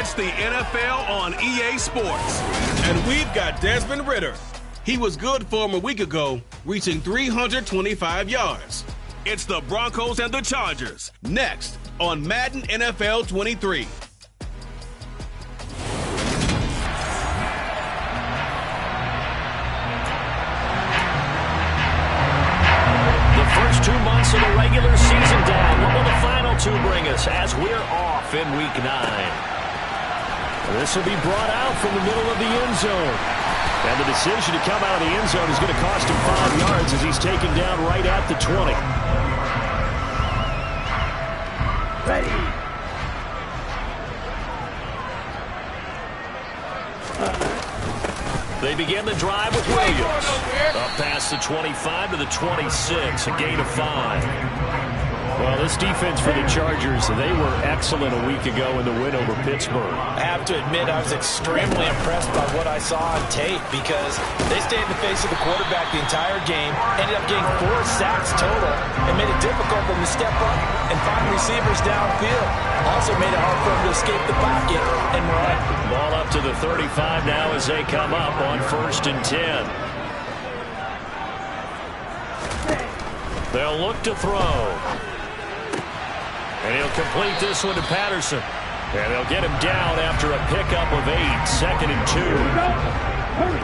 It's the NFL on EA Sports. And we've got Desmond Ridder. He was good for him a week ago, reaching 325 yards. It's the Broncos and the Chargers, next on Madden NFL 23. The first 2 months of the regular season down. What will the final 2 bring us as we're off in Week 9? This will be brought out from the middle of the end zone. And the decision to come out of the end zone is going to cost him 5 yards as he's taken down right at the 20. Ready. They begin the drive with Williams. Up past the 25 to the 26, a gain of 5. Well, this defense for the Chargers, they were excellent a week ago in the win over Pittsburgh. I have to admit, I was extremely impressed by what I saw on tape because they stayed in the face of the quarterback the entire game, ended up getting 4 sacks total, and made it difficult for them to step up and find receivers downfield. Also made it hard for them to escape the pocket and run. Ball up to the 35 now as they come up on 1st and 10. They'll look to throw. And he'll complete this one to Patterson. And they'll get him down after a pickup of 8, 2nd and 2.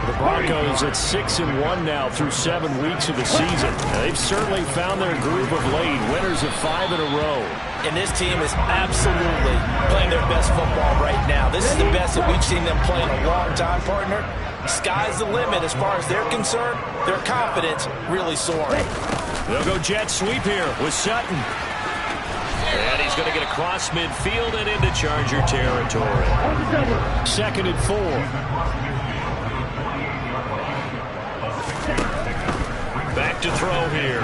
The Broncos at 6-1 now through 7 weeks of the season. And they've certainly found their groove of late, winners of 5 in a row. And this team is absolutely playing their best football right now. This is the best that we've seen them play in a long time, partner. Sky's the limit as far as they're concerned. Their confidence really soaring. They'll go jet sweep here with Sutton. And he's going to get across midfield and into Charger territory. 2nd and 4. Back to throw here.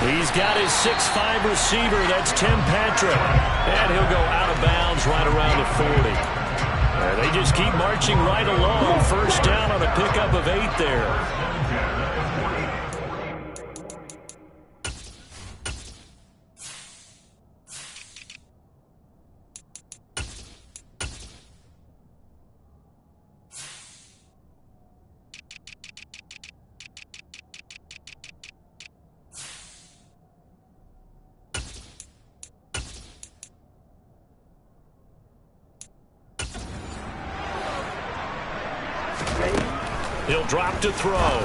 He's got his 6'5 receiver. That's Tim Patrick. And he'll go out of bounds right around the 40. And they just keep marching right along. 1st down on a pickup of 8 there. He'll drop to throw.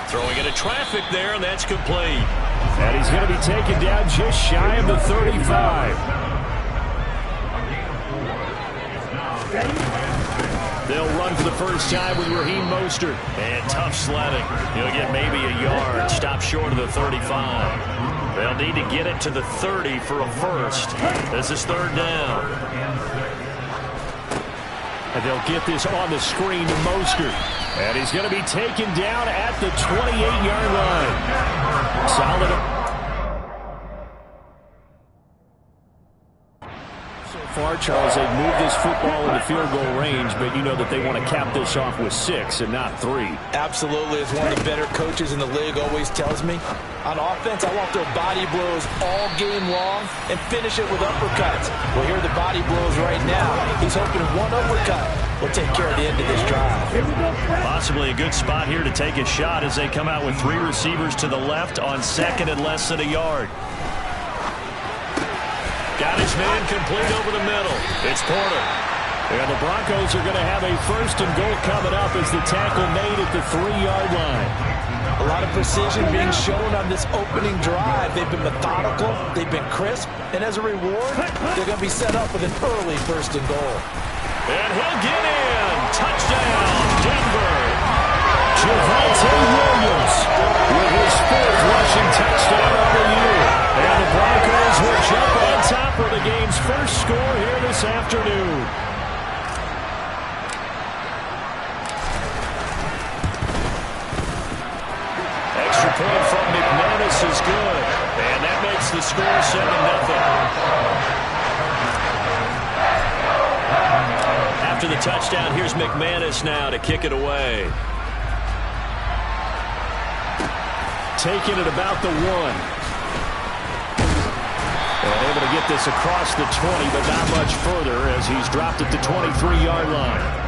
Throwing into traffic there, and that's complete. And he's going to be taken down just shy of the 35. They'll run for the first time with Raheem Mostert. And tough sledding. He'll get maybe a yard. Stop short of the 35. They'll need to get it to the 30 for a first. This is 3rd down. And they'll get this on the screen to Mostert. And he's going to be taken down at the 28-yard line. Solid. So far, Charles, they've moved this football into field goal range, but you know that they want to cap this off with 6 and not 3. Absolutely. As one of the better coaches in the league always tells me, on offense, I want to throw body blows all game long and finish it with uppercuts. Well, here are the body blows right now. He's hoping one uppercut will take care of the end of this drive. Possibly a good spot here to take a shot as they come out with 3 receivers to the left on 2nd and less than a yard. Got his man complete over the middle. It's Porter. And the Broncos are going to have a 1st and goal coming up as the tackle made at the 3-yard line. A lot of precision being shown on this opening drive. They've been methodical, they've been crisp, and as a reward, they're going to be set up with an early 1st and goal. And he'll get in. Touchdown, Denver. Javonte Williams with his 4th rushing touchdown of the year. And the Broncos will jump on top of the game's first score here this afternoon. Extra point from McManus is good. And that makes the score 7-0. After the touchdown, here's McManus now to kick it away. Taking it about the 1. And able to get this across the 20, but not much further as he's dropped at the 23-yard line.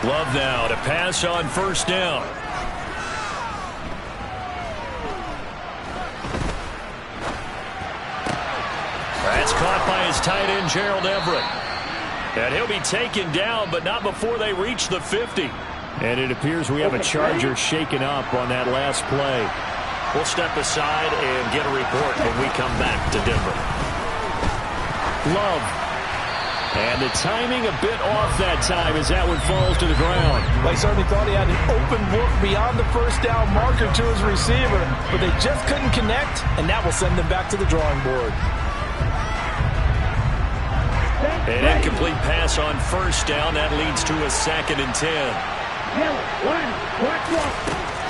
Love now to pass on first down. That's caught by his tight end, Gerald Everett. And he'll be taken down, but not before they reach the 50. And it appears we have a Charger shaken up on that last play. We'll step aside and get a report when we come back to Denver. Love. And the timing a bit off that time as that one falls to the ground. Well, he certainly thought he had an open look beyond the first down marker to his receiver, but they just couldn't connect, and that will send them back to the drawing board. An incomplete pass on first down. That leads to a 2nd and 10.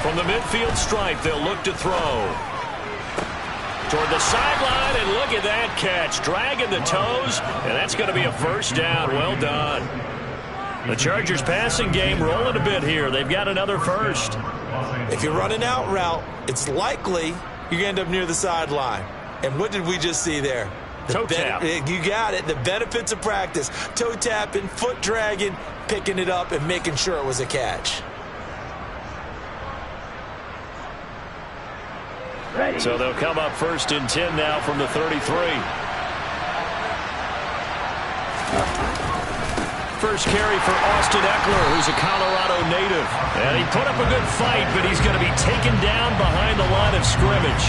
From the midfield stripe, they'll look to throw. Toward the sideline, and look at that catch. Dragging the toes, and that's going to be a first down. Well done. The Chargers passing game rolling a bit here. They've got another first. If you're running out route, it's likely you're going to end up near the sideline. And what did we just see there? Toe tap. You got it. The benefits of practice. Toe tapping, foot dragging, picking it up, and making sure it was a catch. So they'll come up 1st and 10 now from the 33. First carry for Austin Eckler, who's a Colorado native. And he put up a good fight, but he's going to be taken down behind the line of scrimmage.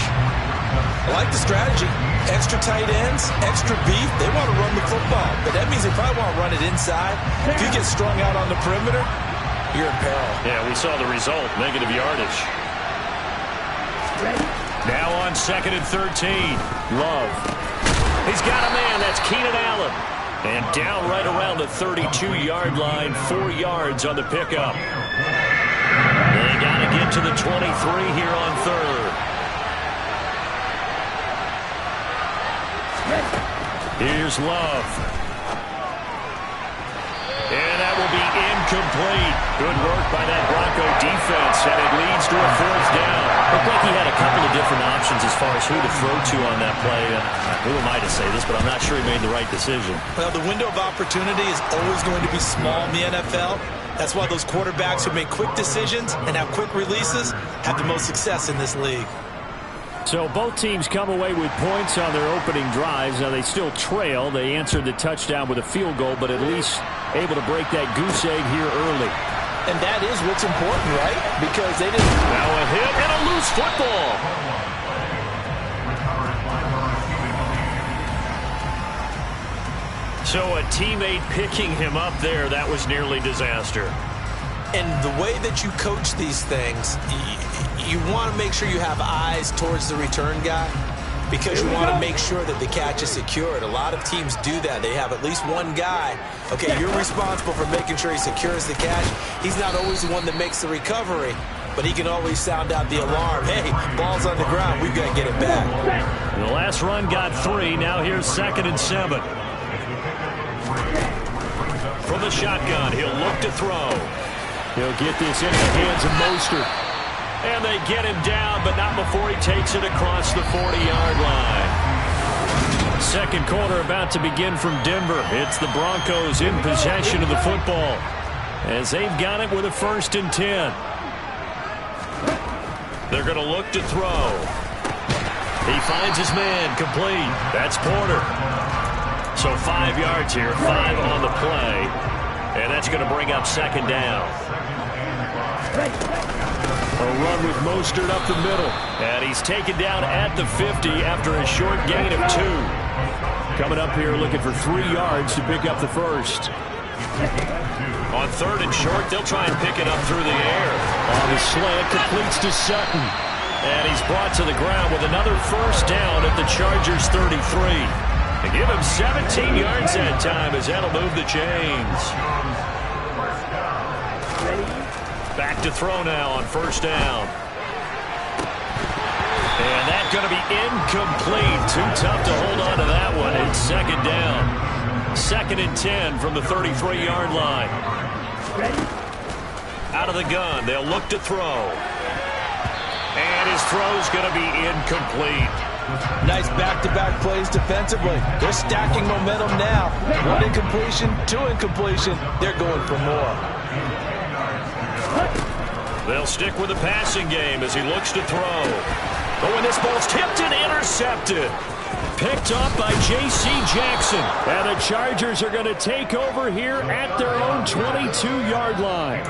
I like the strategy. Extra tight ends, extra beef. They want to run the football, but that means they probably want to run it inside. If you get strung out on the perimeter, you're in peril. Yeah, we saw the result, negative yardage. Now on 2nd and 13. Love. He's got a man. That's Keenan Allen. And down right around the 32-yard line. 4 yards on the pickup. They got to get to the 23 here on 3rd. Here's Love. And that will be incomplete. Good work by that Bronco defense, and it leads to a 4th down. Looked like he had a couple of different options as far as who to throw to on that play. Who am I to say this, but I'm not sure he made the right decision. Well, the window of opportunity is always going to be small in the NFL. That's why those quarterbacks who make quick decisions and have quick releases have the most success in this league. So both teams come away with points on their opening drives. Now they still trail. They answered the touchdown with a field goal, but at least able to break that goose egg here early. And that is what's important, right? Because they didn't... Now a hit and a loose football. So a teammate picking him up there, that was nearly disaster. And the way that you coach these things, you want to make sure you have eyes towards the return guy because you want to make sure that the catch is secured. A lot of teams do that. They have at least one guy. Okay, you're responsible for making sure he secures the catch. He's not always the one that makes the recovery, but he can always sound out the alarm. Hey, ball's on the ground. We've got to get it back. The last run got 3. Now here's 2nd and 7. From the shotgun, he'll look to throw. He'll get this into the hands of Mostert. And they get him down, but not before he takes it across the 40-yard line. Second quarter about to begin from Denver. It's the Broncos in possession of the football as they've got it with a 1st and 10. They're going to look to throw. He finds his man, complete. That's Porter. So 5 yards here, 5 on the play. And that's going to bring up 2nd down. A run with Mostert up the middle. And he's taken down at the 50 after a short gain of 2. Coming up here looking for 3 yards to pick up the first. On 3rd and short, they'll try and pick it up through the air. On the slant, completes to Sutton. And he's brought to the ground with another first down at the Chargers 33. They give him 17 yards that time as that'll move the chains. Back to throw now on first down. And that's going to be incomplete. Too tough to hold on to that one. It's second down. 2nd and 10 from the 33-yard line. Out of the gun. They'll look to throw. And his throw's going to be incomplete. Nice back-to-back plays defensively. They're stacking momentum now. 1 incompletion, 2 incompletion. They're going for more. They'll stick with the passing game as he looks to throw. Oh, and this ball's tipped and intercepted. Picked up by J.C. Jackson. And the Chargers are going to take over here at their own 22-yard line.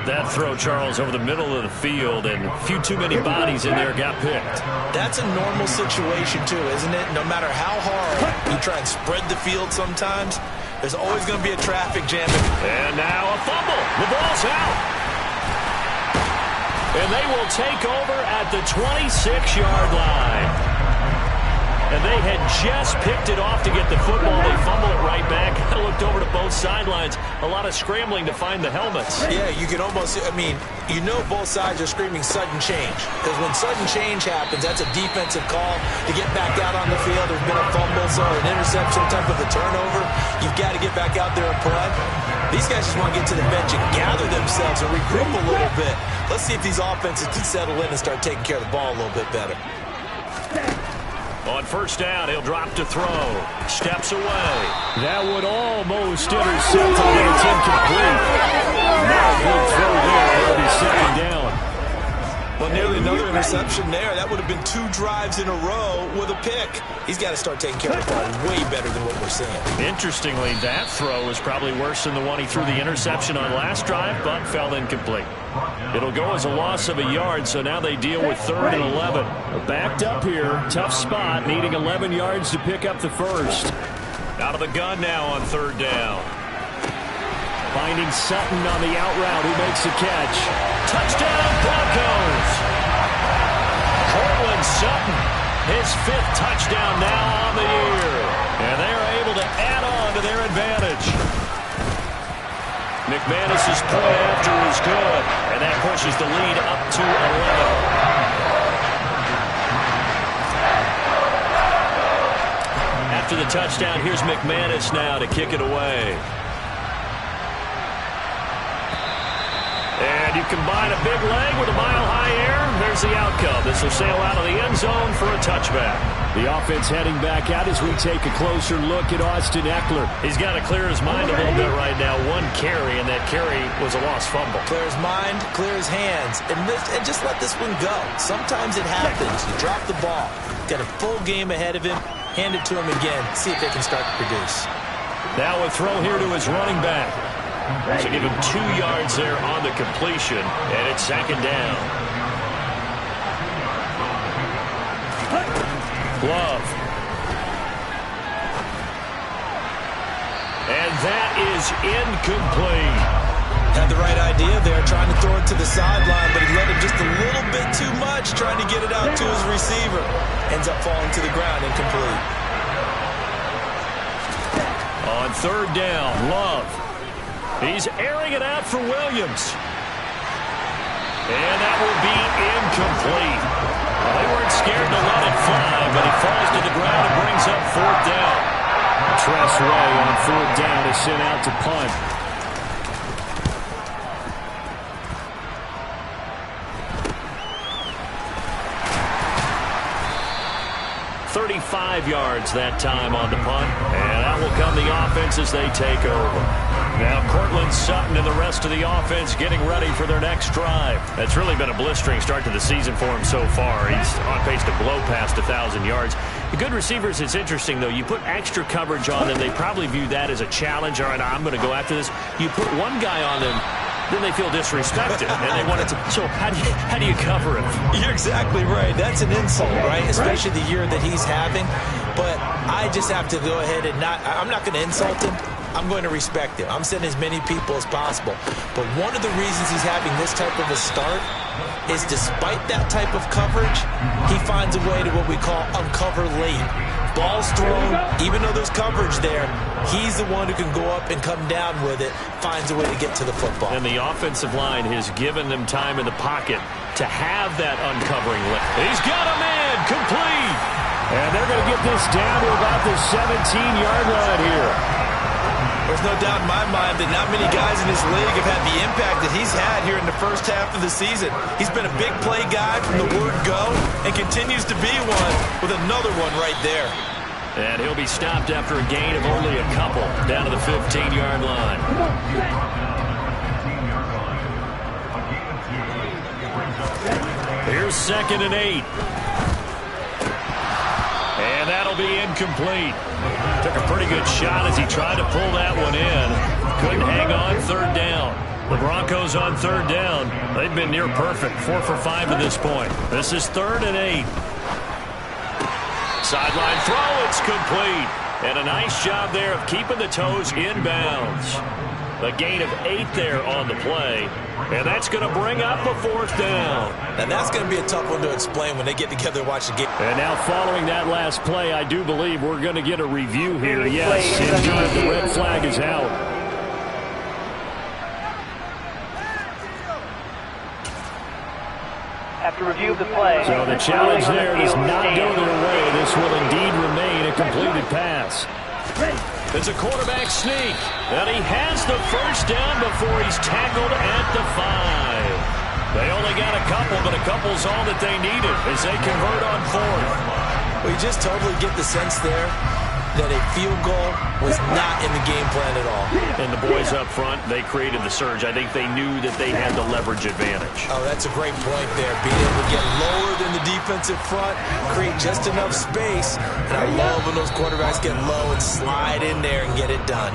That throw, Charles, over the middle of the field, and a few too many bodies in there got picked. That's a normal situation, too, isn't it? No matter how hard you try and spread the field sometimes, there's always going to be a traffic jam. And now a fumble. The ball's out. And they will take over at the 26-yard line. And they had just picked it off to get the football. They fumble it right back. I looked over to both sidelines. A lot of scrambling to find the helmets. Yeah, you can almost, you know both sides are screaming sudden change. Because when sudden change happens, that's a defensive call to get back out on the field. There's been a fumble, so an interception, type of a turnover. You've got to get back out there and play. These guys just want to get to the bench and gather themselves and regroup a little bit. Let's see if these offenses can settle in and start taking care of the ball a little bit better. On first down, he'll drop to throw. Steps away. That would almost intercept him, but it's incomplete. Not a good throw there. It'll be second down. Well, nearly another interception there. That would have been 2 drives in a row with a pick. He's got to start taking care of the ball way better than what we're seeing. Interestingly, that throw is probably worse than the one he threw the interception on last drive, but fell incomplete. It'll go as a loss of a yard, so now they deal with 3rd and 11. Backed up here, tough spot, needing 11 yards to pick up the first. Out of the gun now on 3rd down. Finding Sutton on the out route, who makes the catch. Touchdown, Broncos! Cortland Sutton, his 5th touchdown now on the year. And they are able to add on to their advantage. McManus's point after is good, and that pushes the lead up to 11. After the touchdown, here's McManus now to kick it away. And you combine a big leg with a mile-high air, there's the outcome. This will sail out of the end zone for a touchback. The offense heading back out as we take a closer look at Austin Eckler. He's got to clear his mind a little bit right now. 1 carry, and that carry was a lost fumble. Clear his mind, clear his hands, and just let this one go. Sometimes it happens. You drop the ball. Got a full game ahead of him. Hand it to him again. See if they can start to produce. Now a throw here to his running back. So give him 2 yards there on the completion, and it's 2nd down. Love. And that is incomplete. Had the right idea there, trying to throw it to the sideline, but he let it just a little bit too much, trying to get it out to his receiver. Ends up falling to the ground, incomplete. On 3rd down, Love. He's airing it out for Williams. And that will be incomplete. Well, they weren't scared to let it fly, but he falls to the ground and brings up 4th down. Tress Way on 4th down is sent out to punt. 35 yards that time on the punt, and that will come the offense as they take over. Now Cortland Sutton and the rest of the offense getting ready for their next drive. That's really been a blistering start to the season for him so far. He's on pace to blow past 1,000 yards. The good receivers, it's interesting, though. You put extra coverage on them, they probably view that as a challenge. All right, I'm going to go after this. You put one guy on them, then they feel disrespected, and they want it to. So how do you cover him? You're exactly right. That's an insult, right? Especially the year that he's having. But I just have to go ahead and I'm not going to insult him. I'm going to respect him. I'm sending as many people as possible. But one of the reasons he's having this type of a start is despite that type of coverage, he finds a way to what we call uncover late. ball's thrown, even though there's coverage there, he's the one who can go up and come down with it, finds a way to get to the football. And the offensive line has given them time in the pocket to have that uncovering lift. He's got a man complete. And they're going to get this down to about the 17-yard line here. There's no doubt in my mind that not many guys in this league have had the impact that he's had here in the first half of the season. He's been a big play guy from the word go and continues to be one with another one right there. And he'll be stopped after a gain of only a couple down to the 15-yard line. Here's 2nd and 8. And that'll be incomplete. Took a pretty good shot as he tried to pull that one in. Couldn't hang on 3rd down. The Broncos on 3rd down. They've been near perfect. 4 for 5 to this point. This is 3rd and 8. Sideline throw. It's complete. And a nice job there of keeping the toes inbounds. A gain of 8 there on the play. And that's going to bring up a 4th down. And that's going to be a tough one to explain when they get together and watch the game. And now following that last play, I do believe we're going to get a review here. Yes, indeed, the red flag is out. After review of the play. So the challenge there does not go their way. This will indeed remain a completed pass. It's a quarterback sneak, and he has the 1st down before he's tackled at the 5. They only got a couple, but a couple's all that they needed as they convert on 4th. Well, you just totally get the sense there that a field goal was not in the game plan at all. And the boys up front, they created the surge. I think they knew that they had the leverage advantage. Oh, that's a great point there. Being able to get lower than the defensive front, create just enough space. And I love when those quarterbacks get low and slide in there and get it done.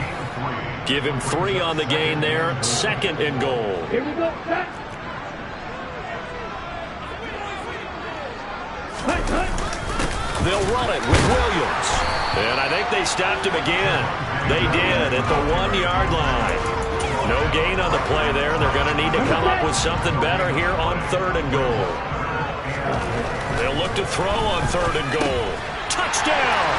Give him 3 on the gain there. 2nd and goal. Here we go. They'll run it with Williams. And I think they stopped him again. They did at the 1-yard line. No gain on the play there. They're going to need to come up with something better here on 3rd and goal. They'll look to throw on 3rd and goal. Touchdown!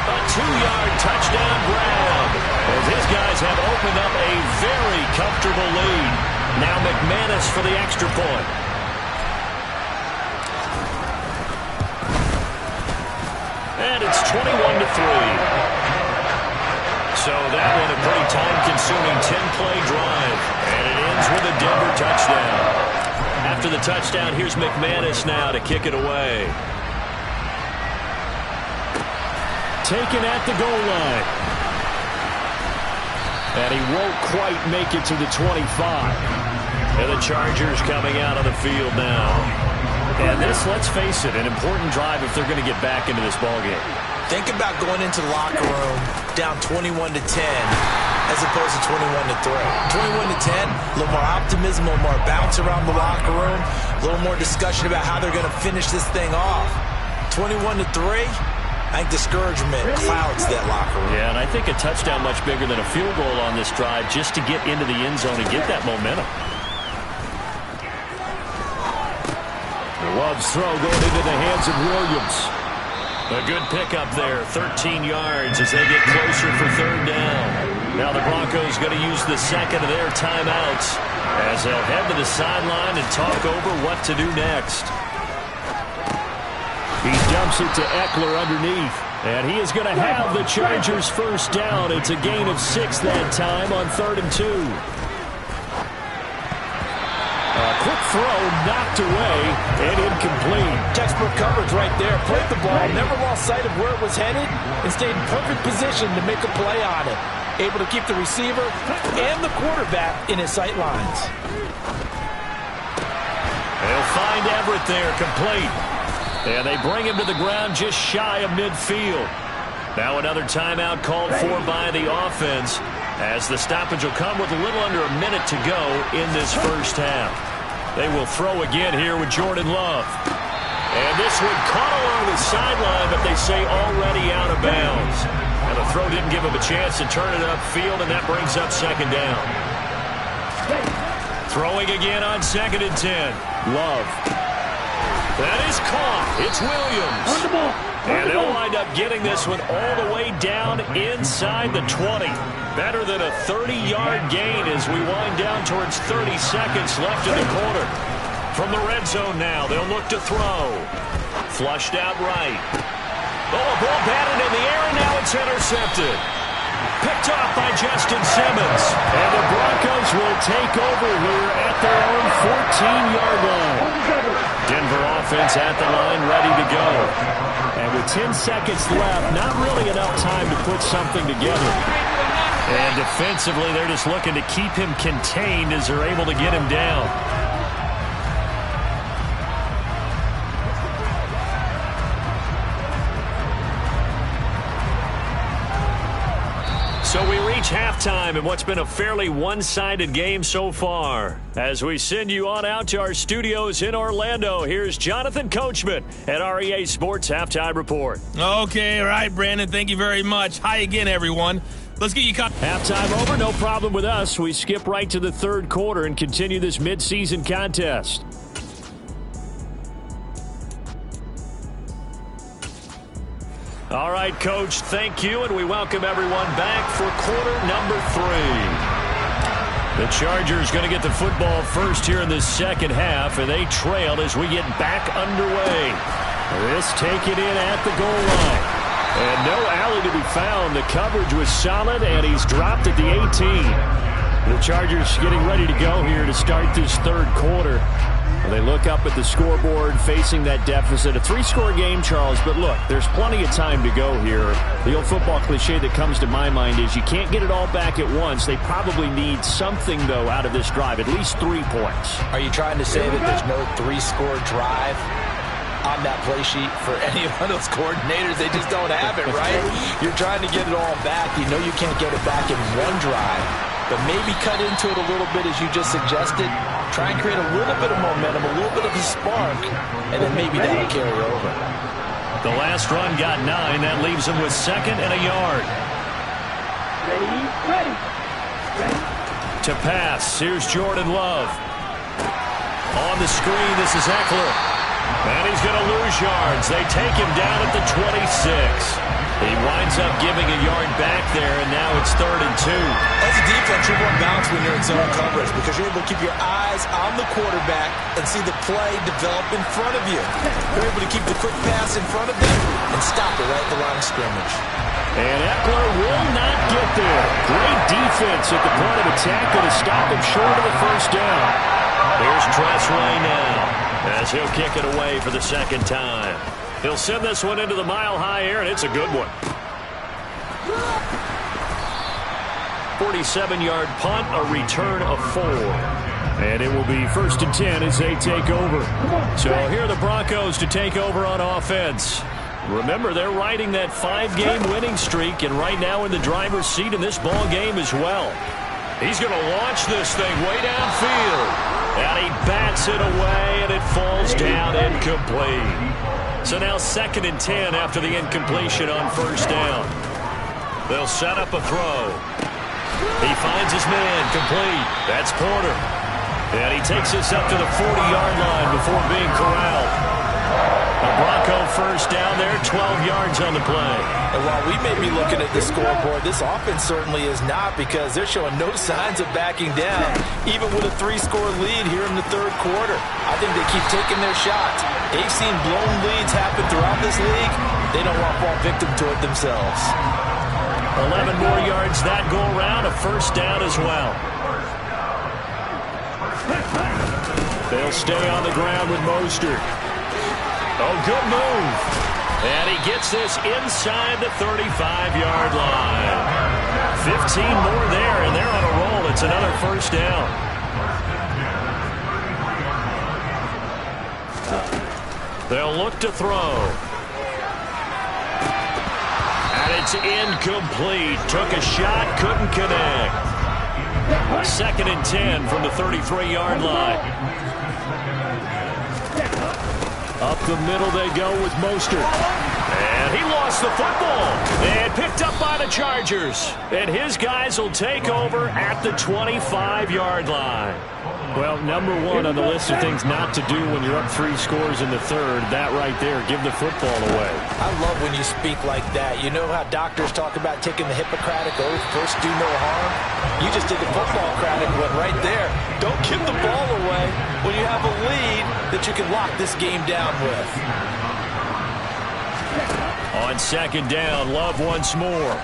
A 2-yard touchdown grab. As his guys have opened up a very comfortable lead. Now McManus for the extra point. And it's 21-3. So that one a pretty time-consuming 10-play drive. And it ends with a Denver touchdown. After the touchdown, here's McManus now to kick it away. Taken at the goal line. And he won't quite make it to the 25. And the Chargers coming out on the field now. And this, let's face it, an important drive if they're going to get back into this ballgame. Think about going into the locker room down 21-10 as opposed to 21-3. 21-10, a little more optimism, a little more bounce around the locker room, a little more discussion about how they're going to finish this thing off. 21-3, I think discouragement clouds that locker room. Yeah, and I think a touchdown much bigger than a field goal on this drive just to get into the end zone and get that momentum. Love's throw going into the hands of Williams. A good pickup there, 13 yards as they get closer for 3rd down. Now the Broncos going to use the 2nd of their timeouts as they'll head to the sideline and talk over what to do next. He dumps it to Eckler underneath. And he is going to have the Chargers 1st down. It's a gain of 6 that time on 3rd and 2. Quick throw, knocked away, and incomplete. Textbook coverage right there. Played the ball, never lost sight of where it was headed, and stayed in perfect position to make a play on it. Able to keep the receiver and the quarterback in his sight lines. They'll find Everett there, complete. And they bring him to the ground just shy of midfield. Now another timeout called for by the offense, as the stoppage will come with a little under a minute to go in this first half. They will throw again here with Jordan Love. And this one caught along the sideline, but they say already out of bounds. And the throw didn't give him a chance to turn it upfield, and that brings up 2nd down. Throwing again on 2nd and 10. Love. That is caught. It's Williams. And they'll wind up getting this one all the way down inside the 20. Better than a 30-yard gain as we wind down towards 30 seconds left in the quarter. From the red zone now, they'll look to throw. Flushed out right. Oh, a ball batted in the air, and now it's intercepted. Picked off by Justin Simmons. And the Broncos will take over here at their own 14-yard line. Denver offense at the line, ready to go. And with 10 seconds left, not really enough time to put something together. And defensively, they're just looking to keep him contained as they're able to get him down. So we reach halftime in what's been a fairly one-sided game so far. As we send you on out to our studios in Orlando, here's Jonathan Coachman at our EA Sports Halftime Report. Okay, all right, Brandon, thank you very much. Hi again, everyone. Let's get you caught. Halftime over, no problem with us. We skip right to the third quarter and continue this midseason contest. All right, Coach, thank you, and we welcome everyone back for quarter number 3. The Chargers going to get the football first here in the second half, and they trail as we get back underway. This taken in at the goal line. And no alley to be found. The coverage was solid, and he's dropped at the 18. The Chargers getting ready to go here to start this third quarter. They look up at the scoreboard, facing that deficit. A 3-score game, Charles, but look, there's plenty of time to go here. The old football cliche that comes to my mind is you can't get it all back at once. They probably need something, though, out of this drive, at least 3 points. Are you trying to say that there's no 3-score drive on that play sheet for any one of those coordinators? They just don't have it, right? You're trying to get it all back. You know you can't get it back in one drive, but maybe cut into it a little bit as you just suggested. Try and create a little bit of momentum, a little bit of a spark, and then maybe that'll carry over. The last run got 9. That leaves him with 2nd and a yard. Ready. To pass, here's Jordan Love. On the screen, this is Eckler. And he's going to lose yards. They take him down at the 26. He winds up giving a yard back there, and now it's 3rd and 2. As a defense, you're more balanced when you're in zone coverage because you're able to keep your eyes on the quarterback and see the play develop in front of you. You're able to keep the quick pass in front of them and stop it right at the line of scrimmage. And Eckler will not get there. Great defense at the point of attack, going to stop him short of the first down. Here's Tressway now as he'll kick it away for the second time. He'll send this one into the mile-high air, and it's a good one. 47-yard punt, a return of 4. And it will be 1st and 10 as they take over. So here are the Broncos to take over on offense. Remember, they're riding that 5-game winning streak, and right now in the driver's seat in this ball game as well. He's going to launch this thing way downfield. And he bats it away, and it falls down incomplete. So now 2nd and 10 after the incompletion on first down. They'll set up a throw. He finds his man, complete. That's Porter. And he takes this up to the 40-yard line before being corralled. A Bronco first down there, 12 yards on the play. And while we may be looking at the scoreboard, this offense certainly is not because they're showing no signs of backing down, even with a 3-score lead here in the third quarter. I think they keep taking their shots. They've seen blown leads happen throughout this league. They don't want to fall victim to it themselves. 11 more yards that go around, a first down as well. They'll stay on the ground with Mostert. Oh, good move. And he gets this inside the 35-yard line. 15 more there, and they're on a roll. It's another first down. They'll look to throw. And it's incomplete. Took a shot, couldn't connect. 2nd and 10 from the 33-yard line. Up the middle they go with Mostert. And He lost the football and picked up by the Chargers. And his guys will take over at the 25-yard line. Well, number one on the list of things not to do when you're up 3 scores in the third, that right there, give the football away. I love when you speak like that. You know how doctors talk about taking the Hippocratic oath, first do no harm? You just did the football-cratic one right there. Don't give the ball away when you have a lead that you can lock this game down with. On second down, Love once more.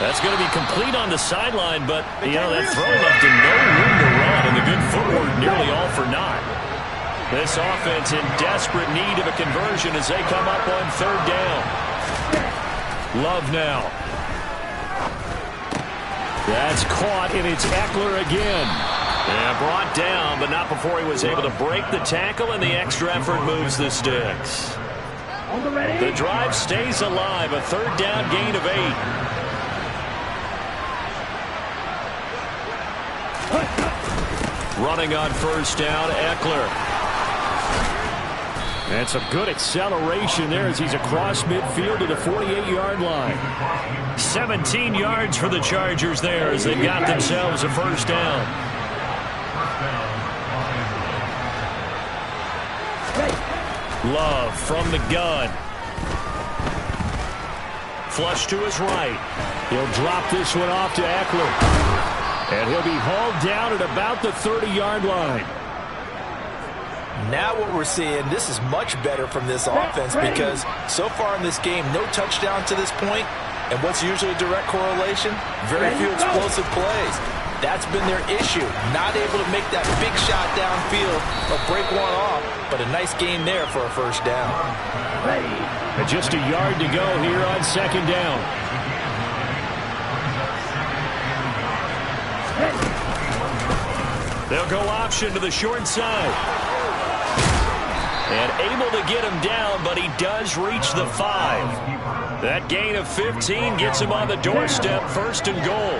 That's going to be complete on the sideline, but, you know, that throw left him no room to run, and the good footwork nearly all for naught. This offense in desperate need of a conversion as they come up on third down. Love now. That's caught, and it's Eckler again. And brought down, but not before he was able to break the tackle, and the extra effort moves the sticks. The drive stays alive, a third down gain of 8. Running on first down, Eckler. And some good acceleration there as he's across midfield to the 48-yard line. 17 yards for the Chargers there as they've got themselves a first down. Love from the gun. Flush to his right. He'll drop this one off to Eckler. And he'll be hauled down at about the 30-yard line. Now what we're seeing, this is much better from this offense because so far in this game, no touchdown to this point. And what's usually a direct correlation? Very few explosive plays. That's been their issue. Not able to make that big shot downfield or break one off. But a nice game there for a first down. And just a yard to go here on second down. They'll go option to the short side. And able to get him down, but he does reach the 5. That gain of 15 gets him on the doorstep, first and goal.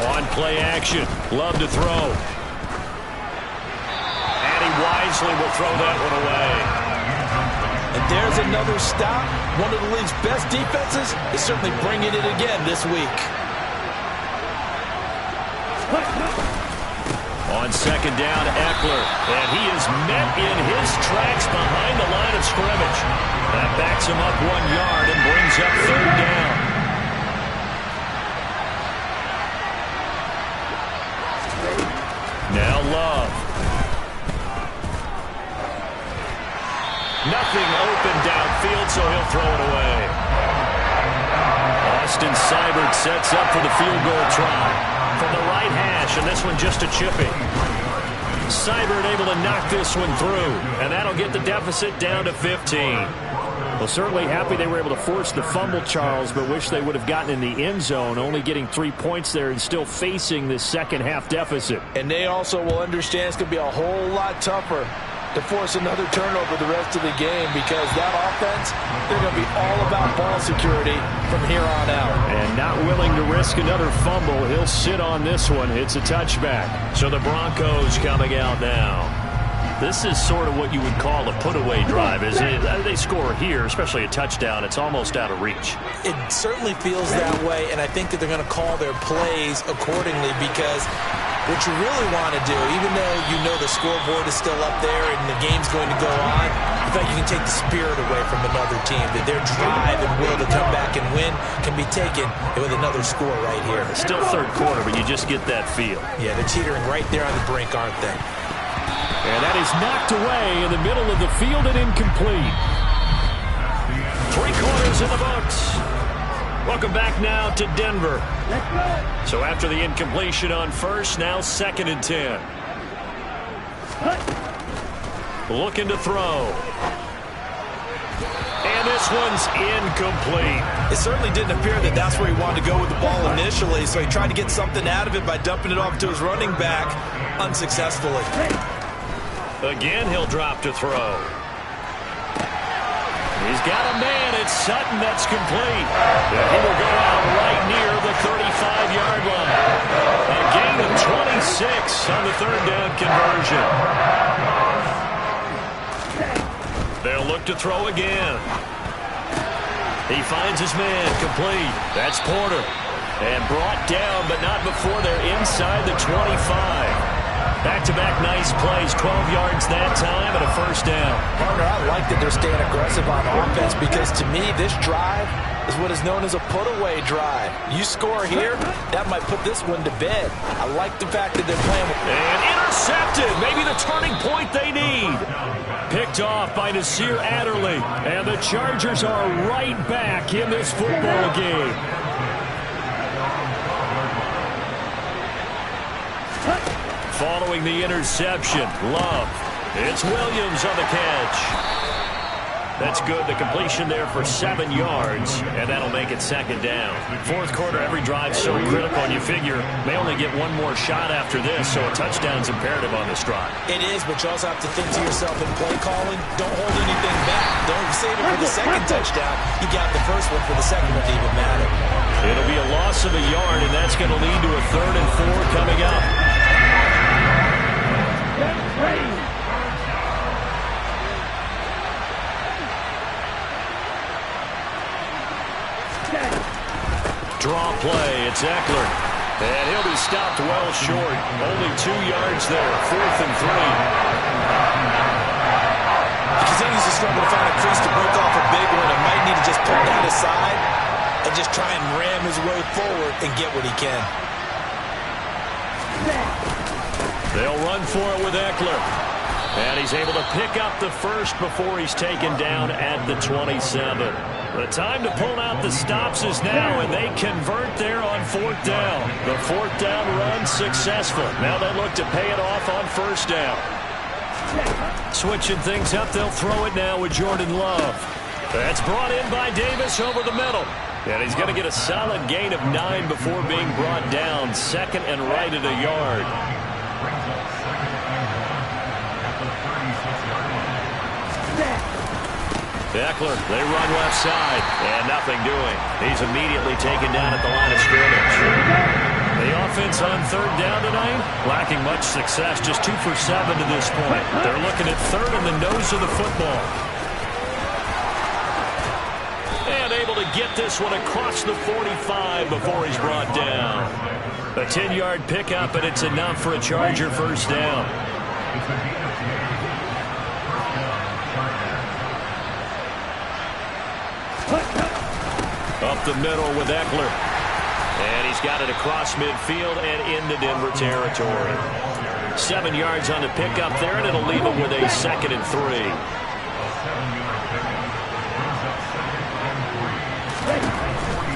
On play action, Love to throw. And he wisely will throw that one away. And there's another stop. One of the league's best defenses is certainly bringing it again this week. On second down, Eckler. And he is met in his tracks behind the line of scrimmage. That backs him up 1 yard and brings up third down. Now Love. Nothing open downfield, so he'll throw it away. Austin Seibert sets up for the field goal try. From the right hash, and this one just a chipping. Seibert able to knock this one through, and that'll get the deficit down to 15. Well, certainly happy they were able to force the fumble, Charles, but wish they would have gotten in the end zone, only getting 3 points there and still facing this second half deficit. And they also will understand it's going to be a whole lot tougher to force another turnover the rest of the game because that offense, they're going to be all about ball security from here on out. And not willing to risk another fumble. He'll sit on this one. It's a touchback. So the Broncos coming out now. This is sort of what you would call a put-away drive, isn't it? They score here, especially a touchdown. It's almost out of reach. It certainly feels that way, and I think that they're going to call their plays accordingly because what you really want to do, even though you know the scoreboard is still up there and the game's going to go on, I feel like you can take the spirit away from another team, that their drive and will to come back and win can be taken with another score right here. It's still third quarter, but you just get that feel. Yeah, they're teetering right there on the brink, aren't they? And that is knocked away in the middle of the field and incomplete. 3 quarters in the books. Welcome back now to Denver. So after the incompletion on first, now 2nd and 10. Looking to throw. And this one's incomplete. It certainly didn't appear that that's where he wanted to go with the ball initially, so he tried to get something out of it by dumping it off to his running back unsuccessfully. Again, he'll drop to throw. He's got a man. It's Sutton that's complete. And he will go out right near the 35-yard line. A gain of 26 on the third down conversion. They'll look to throw again. He finds his man, complete. That's Porter. And brought down, but not before they're inside the 25. Back-to-back nice plays, 12 yards that time and a first down. Partner, I like that they're staying aggressive on offense because to me, this drive is what is known as a put-away drive. You score here, that might put this one to bed. I like the fact that they're playing with... And intercepted, maybe the turning point they need. Picked off by Nasir Adderley, and the Chargers are right back in this football game. Following the interception, Love. It's Williams on the catch. That's good. The completion there for 7 yards, and that'll make it second down. Fourth quarter, every drive so critical, and you figure they only get one more shot after this, so a touchdown's imperative on this drive. It is, but you also have to think to yourself in play calling, don't hold anything back. Don't save it for the second touchdown. You got the first one for the second one to even matter. It'll be a loss of a yard, and that's going to lead to a 3rd and 4 coming up. Draw play, it's Eckler. And he'll be stopped well short. Only 2 yards there, 4th and 3. He continues to struggle to find a crease to break off a big one. He might need to just pull that aside and just try and ram his way forward and get what he can. They'll run for it with Eckler. And he's able to pick up the first before he's taken down at the 27. The time to pull out the stops is now, and they convert there on 4th down. The 4th down run successful. Now they look to pay it off on 1st down. Switching things up, they'll throw it now with Jordan Love. That's brought in by Davis over the middle. And he's going to get a solid gain of 9 before being brought down. 2nd and right at a yard. Eckler, they run left side, and nothing doing. He's immediately taken down at the line of scrimmage. The offense on 3rd down tonight, lacking much success, just 2 for 7 to this point. They're looking at 3rd in the nose of the football. And able to get this one across the 45 before he's brought down. A 10-yard pickup, and it's enough for a Charger first down. Up the middle with Eckler. And he's got it across midfield and into Denver territory. 7 yards on the pickup there, and it'll leave him with a 2nd and 3.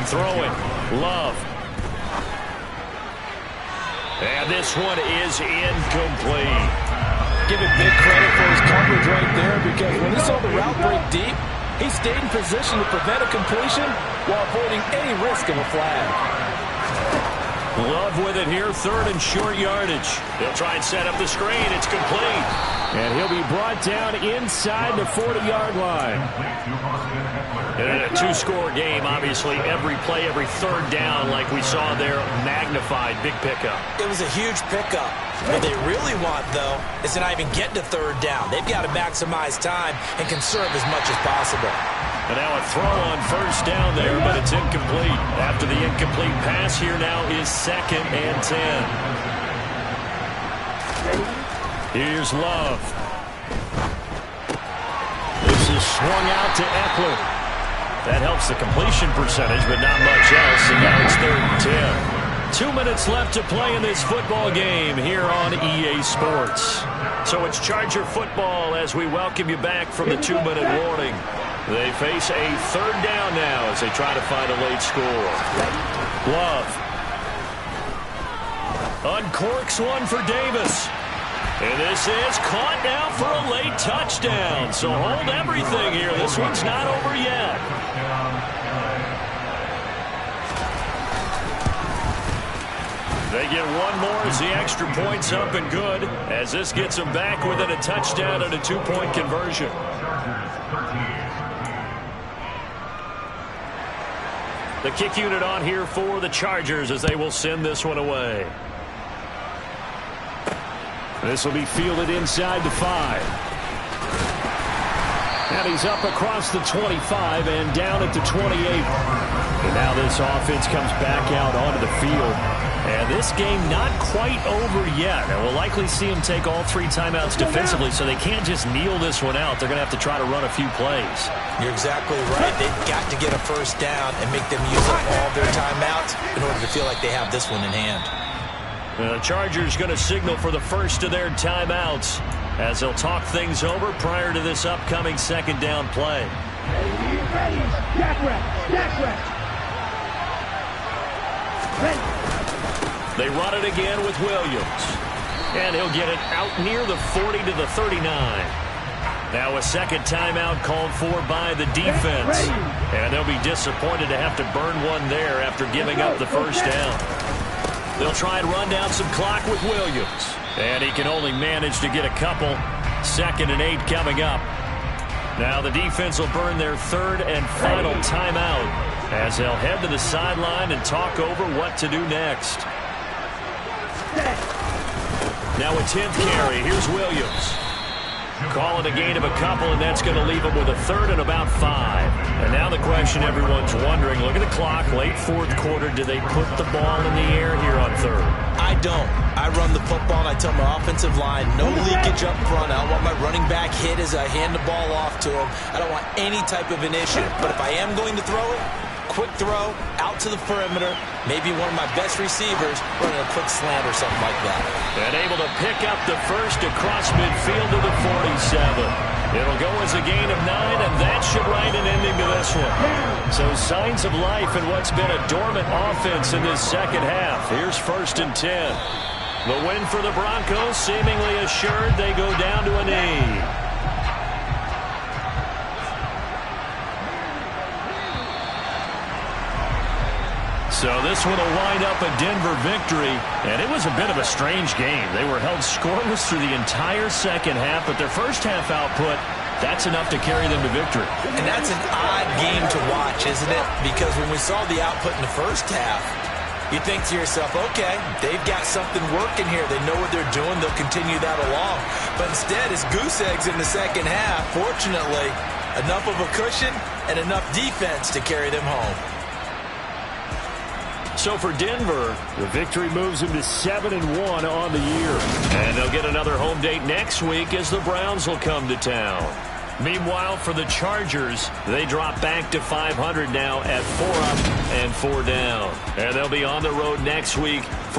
Throwing. Love. And this one is incomplete. Give him big credit for his coverage right there because when he saw the route break deep, he stayed in position to prevent a completion while avoiding any risk of a flag. Love with it here, 3rd and short yardage. They'll try and set up the screen. It's complete. And he'll be brought down inside the 40-yard line. And a 2-score game, obviously. Every play, every 3rd down, like we saw there, magnified. Big pickup. It was a huge pickup. What they really want, though, is to not even get to 3rd down. They've got to maximize time and conserve as much as possible. And now a throw on 1st down there, but it's incomplete. After the incomplete pass, here now is 2nd and 10. Here's Love. This is swung out to Eckler. That helps the completion percentage, but not much else. And now it's 3rd and 10. 2 minutes left to play in this football game here on EA Sports. So it's Charger football as we welcome you back from the 2-minute warning. They face a 3rd down now as they try to find a late score. Love. Uncorks one for Davis. And this is caught now for a late touchdown. So hold everything here. This one's not over yet. They get one more as the extra point's up and good, as this gets them back within a touchdown and a 2-point conversion. The kick unit on here for the Chargers as they will send this one away. This will be fielded inside the 5. And he's up across the 25 and down at the 28. And now this offense comes back out onto the field. And this game not quite over yet. And we'll likely see him take all 3 timeouts defensively, so they can't just kneel this one out. They're going to have to try to run a few plays. You're exactly right. They've got to get a first down and make them use up all their timeouts in order to feel like they have this one in hand. The Chargers going to signal for the first of their timeouts as they'll talk things over prior to this upcoming second down play. Ready. Stack rep. Ready. They run it again with Williams. And he'll get it out near the 40 to the 39. Now a second timeout called for by the defense. And they'll be disappointed to have to burn one there after giving up the first down. They'll try and run down some clock with Williams. And he can only manage to get a couple. 2nd and 8 coming up. Now the defense will burn their 3rd and final timeout as they'll head to the sideline and talk over what to do next. Now a 10th carry. Here's Williams. Calling a gain of a couple, and that's going to leave him with a 3rd and about 5. And now the question everyone's wondering, look at the clock, late 4th quarter, do they put the ball in the air here on 3rd? I don't. I run the football, and I tell my offensive line, no leakage up front. I don't want my running back hit as I hand the ball off to him. I don't want any type of an issue. But if I am going to throw it, quick throw, out to the perimeter, maybe one of my best receivers running a quick slant or something like that. And able to pick up the first across midfield to the 47. It'll go as a gain of 9, and that should write an ending to this one. So signs of life in what's been a dormant offense in this second half. Here's 1st and 10. The win for the Broncos seemingly assured. They go down to a knee. So this one will wind up a Denver victory, and it was a bit of a strange game. They were held scoreless through the entire second half, but their first half output, that's enough to carry them to victory. And that's an odd game to watch, isn't it? Because when we saw the output in the first half, you think to yourself, okay, they've got something working here. They know what they're doing. They'll continue that along. But instead, it's goose eggs in the second half. Fortunately, enough of a cushion and enough defense to carry them home. So for Denver, the victory moves them to 7-1 on the year. And they'll get another home date next week as the Browns will come to town. Meanwhile, for the Chargers, they drop back to 500 now at 4 up and 4 down. And they'll be on the road next week for